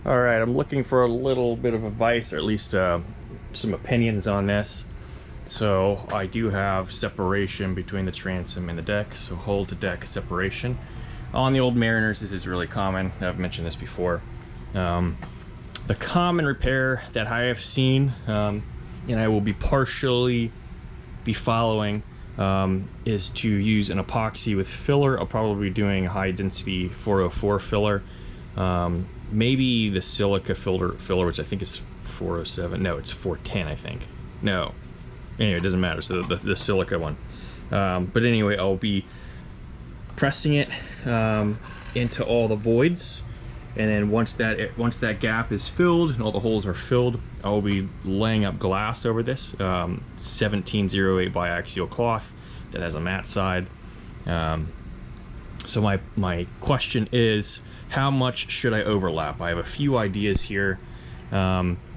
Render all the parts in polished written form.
All right, I'm looking for a little bit of advice, or at least some opinions on this. So I do have separation between the transom and the deck, so hull to deck separation. On the old Mariners, this is really common. I've mentioned this before. The common repair that I have seen, and I will be partially following, is to use an epoxy with filler. I'll probably be doing a high density 404 filler. Maybe the silica filler, which I think is 407. No, it's 410, I think. No. Anyway, it doesn't matter. So the silica one. But anyway, I'll be pressing it into all the voids, and then once that gap is filled and all the holes are filled, I'll be laying up glass over this 1708 biaxial cloth that has a matte side. So my question is, how much should I overlap? I have a few ideas here.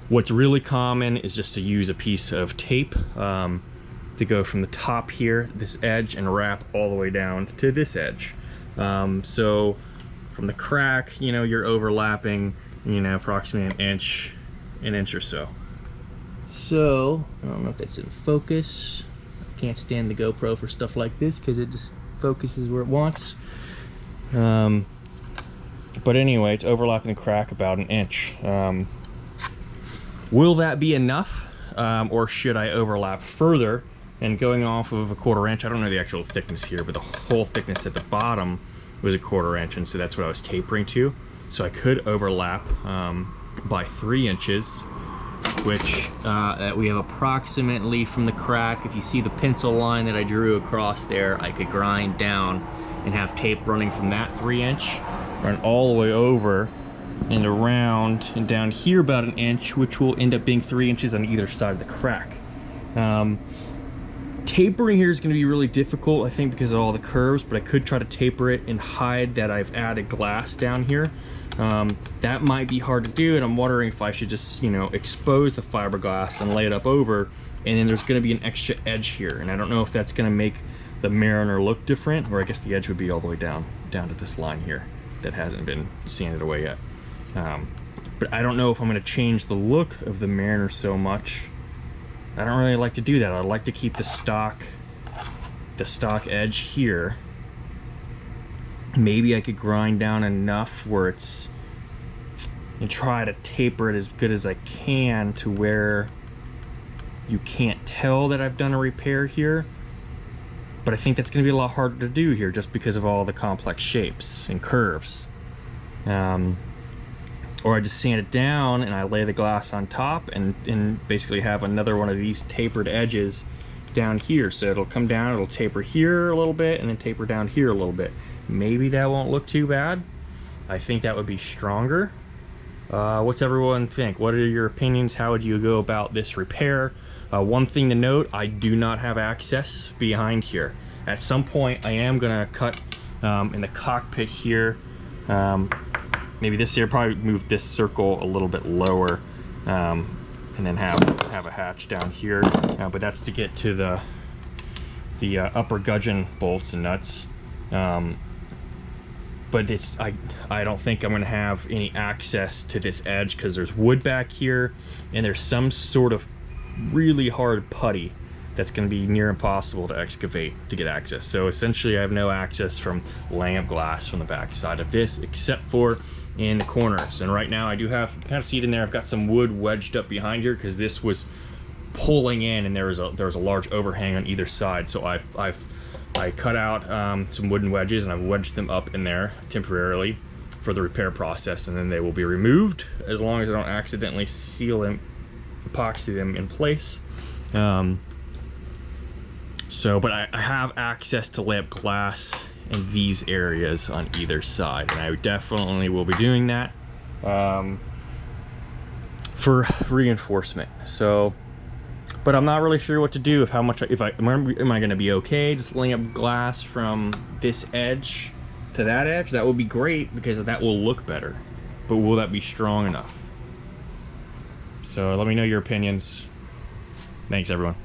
What's really common is just to use a piece of tape to go from the top here, this edge, and wrap all the way down to this edge. So from the crack, you know, you're overlapping, you know, approximately an inch or so. So I don't know if that's in focus. I can't stand the GoPro for stuff like this because it just focuses where it wants. But anyway, it's overlapping the crack about an inch. Will that be enough, or should I overlap further? And going off of a 1/4 inch, I don't know the actual thickness here, but the whole thickness at the bottom was a 1/4 inch, and so that's what I was tapering to. So I could overlap by 3 inches, which we have approximately from the crack. If you see the pencil line that I drew across there, I could grind down and have tape running from that 3 inch, run all the way over and around and down here about an inch, which will end up being 3 inches on either side of the crack. Tapering here is going to be really difficult, I think, because of all the curves, but I could try to taper it and hide that I've added glass down here. That might be hard to do, and I'm wondering if I should just, you know, expose the fiberglass and lay it up over, and then there's going to be an extra edge here, and I don't know if that's going to make the Mariner look different, or I guess the edge would be all the way down to this line here that hasn't been sanded away yet. But I don't know if I'm going to change the look of the Mariner so much. I don't really like to do that. I'd like to keep the stock edge here. Maybe I could grind down enough where it's, and try to taper it as good as I can to where you can't tell that I've done a repair here. But I think that's going to be a lot harder to do here just because of all the complex shapes and curves. Or I just sand it down and I lay the glass on top and basically have another one of these tapered edges down here. So it'll come down, it'll taper here a little bit, and then taper down here a little bit. Maybe that won't look too bad. I think that would be stronger. What's everyone think? What are your opinions? How would you go about this repair? One thing to note, I do not have access behind here. At some point I am gonna cut in the cockpit here. Maybe this here, probably move this circle a little bit lower, and then have a hatch down here. But that's to get to the upper gudgeon bolts and nuts. But it's I don't think I'm gonna have any access to this edge because there's wood back here, and there's some sort of really hard putty that's going to be near impossible to excavate to get access. So essentially I have no access from laying up glass from the back side of this except for in the corners. And right now I do have, kind of see it in there, I've got some wood wedged up behind here because this was pulling in and there was a large overhang on either side. So I cut out some wooden wedges and I've wedged them up in there temporarily for the repair process, and then they will be removed as long as I don't accidentally seal them, epoxy them in place. But I have access to lay up glass in these areas on either side, and I definitely will be doing that for reinforcement. So, but I'm not really sure what to do. Am I going to be okay just laying up glass from this edge to that edge? That would be great because that will look better, but will that be strong enough? So let me know your opinions. Thanks, everyone.